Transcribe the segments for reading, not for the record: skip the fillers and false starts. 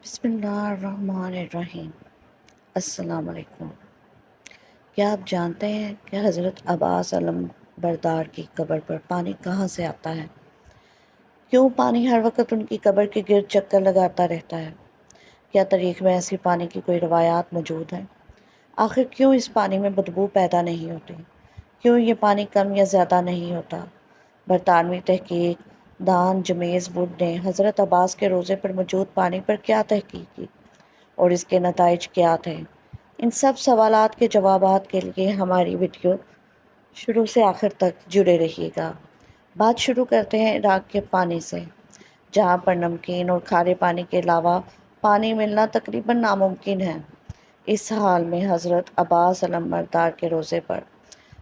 بسم اللہ الرحمن الرحیم۔ السلام علیکم۔ کیا آپ جانتے ہیں کہ حضرت عباس علم بردار کی قبر پر پانی کہاں سے آتا ہے؟ کیوں پانی ہر وقت ان کی قبر کے گرد چکر لگاتا رہتا ہے؟ کیا تاریخ میں ایسی پانی کی کوئی روایات موجود ہیں؟ آخر کیوں اس پانی میں بدبو پیدا نہیں ہوتی؟ کیوں یہ پانی کم یا زیادہ نہیں ہوتا؟ برطانوی تحقیق دان جیمز ووڈ نے حضرت عباس کے روضے پر موجود پانی پر کیا تحقیق کی اور اس کے نتائج کیا تھے؟ ان سب سوالات کے جوابات کے لیے ہماری ویڈیو شروع سے آخر تک جڑے رہیے گا۔ بات شروع کرتے ہیں عراق کے پانی سے، جہاں پر نمکین اور کھارے پانی کے علاوہ پانی ملنا تقریباً ناممکن ہے۔ اس حال میں حضرت عباس علم بردار کے روضے پر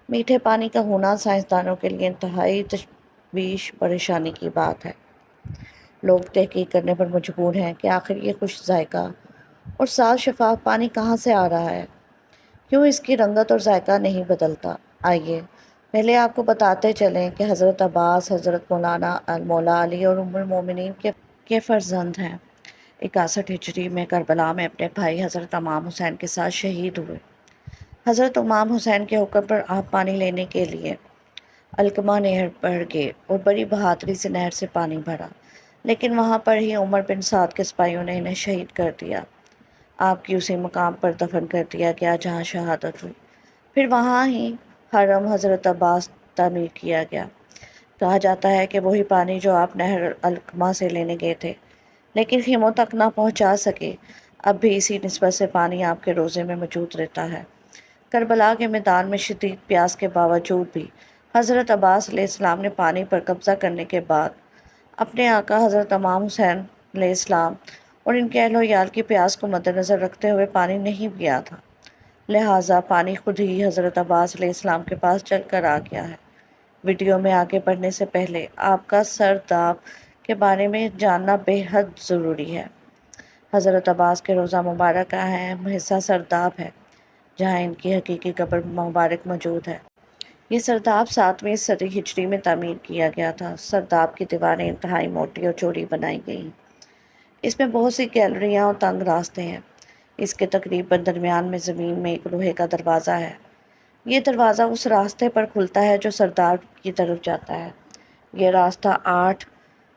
میٹھے پانی کا ہونا سائنسدانوں کے لیے انتہائی تشویش پریشانی کی بات ہے۔ لوگ تحقیق کرنے پر مجبور ہیں کہ آخر یہ خوش ذائقہ اور صاف شفاف پانی کہاں سے آ رہا ہے؟ کیوں اس کی رنگت اور ذائقہ نہیں بدلتا؟ آئیے پہلے آپ کو بتاتے چلیں کہ حضرت عباس حضرت مولانا مولا علی اور ام المومنین کے فرزند ہیں۔ 61 ہجری میں کربلا میں اپنے بھائی حضرت امام حسین کے ساتھ شہید ہوئے۔ حضرت امام حسین کے حکم پر آپ پانی لینے کے لیے علقمہ نہر پر گئے اور بڑی بہادری سے نہر سے پانی بھرا، لیکن وہاں پر ہی عمر بن سعد کے سپاہیوں نے انہیں شہید کر دیا۔ آپ کی اسی مقام پر دفن کر دیا گیا جہاں شہادت ہوئی۔ پھر وہاں ہی حرم حضرت عباس تعمیر کیا گیا۔ کہا جاتا ہے کہ وہی پانی جو آپ نہر علقمہ سے لینے گئے تھے لیکن خیموں تک نہ پہنچا سکے، اب بھی اسی نسبت سے پانی آپ کے روضے میں موجود رہتا ہے۔ کربلا کے میدان میں شدید پیاس کے باوجود بھی حضرت عباس علیہ السلام نے پانی پر قبضہ کرنے کے بعد اپنے آقا حضرت امام حسین علیہ السلام اور ان کے اہل و عیال کی پیاس کو مد نظر رکھتے ہوئے پانی نہیں پیا تھا، لہٰذا پانی خود ہی حضرت عباس علیہ السلام کے پاس چل کر آ گیا ہے۔ ویڈیو میں آگے بڑھنے سے پہلے آپ کا سرداب کے بارے میں جاننا بے حد ضروری ہے۔ حضرت عباس کے روضہ مبارک کا اہم حصہ سرداب ہے، جہاں ان کی حقیقی قبر مبارک موجود ہے۔ یہ سرداب 7ویں صدی ہجری میں تعمیر کیا گیا تھا۔ سرداب کی دیواریں انتہائی موٹی اور چوڑی بنائی گئی۔ اس میں بہت سی گیلریاں اور تنگ راستے ہیں۔ اس کے تقریباً درمیان میں زمین میں ایک لوہے کا دروازہ ہے۔ یہ دروازہ اس راستے پر کھلتا ہے جو سرداب کی طرف جاتا ہے۔ یہ راستہ 8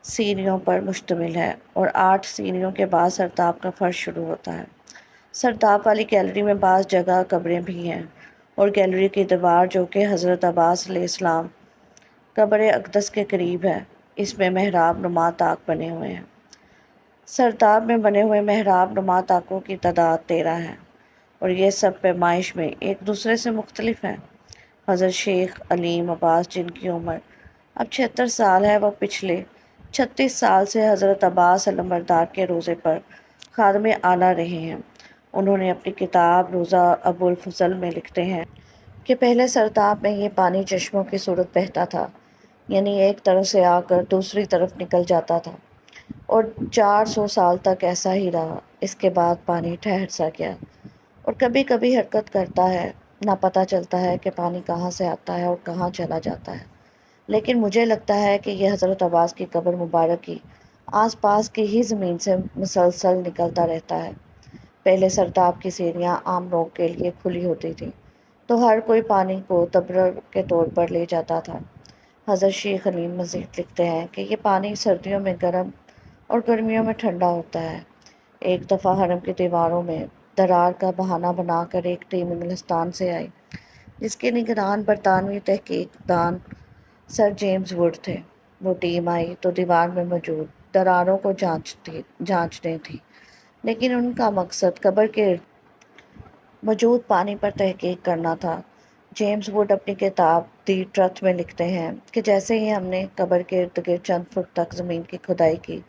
سیڑھیوں پر مشتمل ہے اور 8 سیڑھیوں کے بعد سرداب کا فرش شروع ہوتا ہے۔ سرداب والی گیلری میں بعض جگہ قبریں بھی ہیں اور گیلری کی دیوار جو کہ حضرت عباس علیہ السلام قبر اقدس کے قریب ہے، اس میں محراب نما طاق بنے ہوئے ہیں۔ سرداب میں بنے ہوئے محراب نما طاقوں کی تعداد 13 ہے اور یہ سب پیمائش میں ایک دوسرے سے مختلف ہیں۔ حضرت شیخ علیم عباس جن کی عمر اب 76 سال ہے، وہ پچھلے 36 سال سے حضرت عباس علم بردار کے روضے پر خادم اعلیٰ رہے ہیں۔ انہوں نے اپنی کتاب روضہ ابو الفضل میں لکھتے ہیں کہ پہلے سرداب میں یہ پانی چشموں کی صورت بہتا تھا، یعنی ایک طرف سے آ کر دوسری طرف نکل جاتا تھا، اور 400 سال تک ایسا ہی رہا۔ اس کے بعد پانی ٹھہر سا گیا اور کبھی کبھی حرکت کرتا ہے، نہ پتہ چلتا ہے کہ پانی کہاں سے آتا ہے اور کہاں چلا جاتا ہے۔ لیکن مجھے لگتا ہے کہ یہ حضرت عباس کی قبر مبارک کی آس پاس کی ہی زمین سے مسلسل نکلتا رہتا ہے۔ پہلے سرداب کی سیڑھیاں عام لوگوں کے لیے کھلی ہوتی تھیں، تو ہر کوئی پانی کو تبرک کے طور پر لے جاتا تھا۔ حضرت شیخ علیم مزید لکھتے ہیں کہ یہ پانی سردیوں میں گرم اور گرمیوں میں ٹھنڈا ہوتا ہے۔ ایک دفعہ حرم کی دیواروں میں درار کا بہانہ بنا کر ایک ٹیم انگلستان سے آئی، جس کے نگران برطانوی تحقیق دان سر جیمز ووڈ تھے۔ وہ ٹیم آئی تو دیوار میں موجود دراروں کو جانچنے تھی، لیکن ان کا مقصد قبر کے موجود پانی پر تحقیق کرنا تھا۔ جیمز ووڈ اپنی کتاب دی ٹرتھ میں لکھتے ہیں کہ جیسے ہی ہم نے قبر کے ارد گرد چند فٹ تک زمین کی کھدائی کی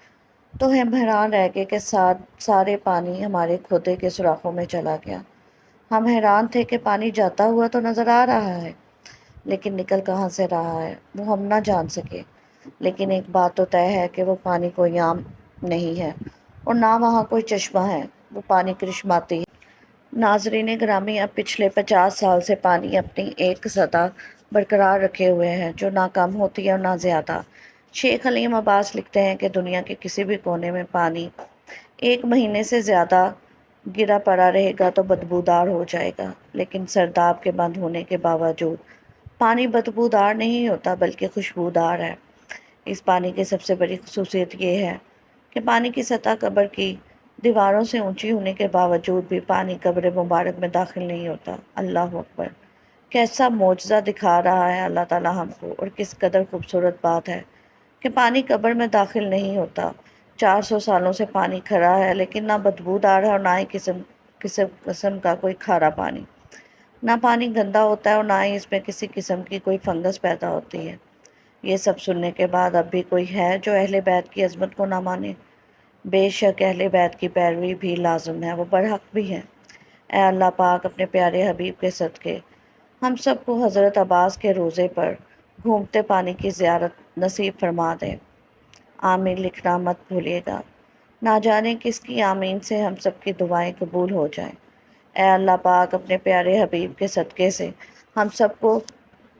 تو ہم حیران رہ گئے کہ سارے پانی ہمارے کھودے کے سوراخوں میں چلا گیا۔ ہم حیران تھے کہ پانی جاتا ہوا تو نظر آ رہا ہے، لیکن نکل کہاں سے رہا ہے وہ ہم نہ جان سکے۔ لیکن ایک بات تو طے ہے کہ وہ پانی کوئی عام نہیں ہے اور نہ وہاں کوئی چشمہ ہے، وہ پانی کرشماتی ہے۔ ناظرین گرامی، اب پچھلے 50 سال سے پانی اپنی ایک سطح برقرار رکھے ہوئے ہے جو نہ کم ہوتی ہے اور نہ زیادہ۔ شیخ علیم عباس لکھتے ہیں کہ دنیا کے کسی بھی کونے میں پانی 1 مہینے سے زیادہ گرا پڑا رہے گا تو بدبودار ہو جائے گا، لیکن سرداب کے بند ہونے کے باوجود پانی بدبودار نہیں ہوتا بلکہ خوشبودار ہے۔ اس پانی کی سب سے بڑی خصوصیت یہ ہے کہ پانی کی سطح قبر کی دیواروں سے اونچی ہونے کے باوجود بھی پانی قبر مبارک میں داخل نہیں ہوتا۔ اللہ اکبر! کیسا معجزہ دکھا رہا ہے اللہ تعالیٰ ہم کو، اور کس قدر خوبصورت بات ہے کہ پانی قبر میں داخل نہیں ہوتا۔ 400 سالوں سے پانی کھڑا ہے لیکن نہ بدبو آ رہا اور نہ ہی قسم کا کوئی کھارا پانی۔ نہ پانی گندا ہوتا ہے اور نہ ہی اس میں کسی قسم کی کوئی فنگس پیدا ہوتی ہے۔ یہ سب سننے کے بعد اب بھی کوئی ہے جو اہل بیت کی عظمت کو نہ مانے؟ بے شک اہل بیت کی پیروی بھی لازم ہے، وہ برحق بھی ہے۔ اے اللہ پاک اپنے پیارے حبیب کے صدقے ہم سب کو حضرت عباس کے روضے پر گھومتے پانی کی زیارت نصیب فرما دے۔ آمین لکھنا مت بھولیے گا، نہ جانے کس کی آمین سے ہم سب کی دعائیں قبول ہو جائیں۔ اے اللہ پاک اپنے پیارے حبیب کے صدقے سے ہم سب کو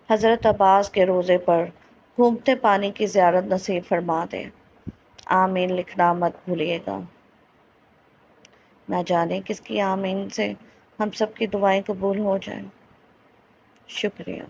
حضرت عباس کے روضے پر گھومتے پانی کی زیارت نصیب فرما دے۔ آمین لکھنا مت بھولیے گا، نہ جانے کس کی آمین سے ہم سب کی دعائیں قبول ہو جائیں۔ شکریہ۔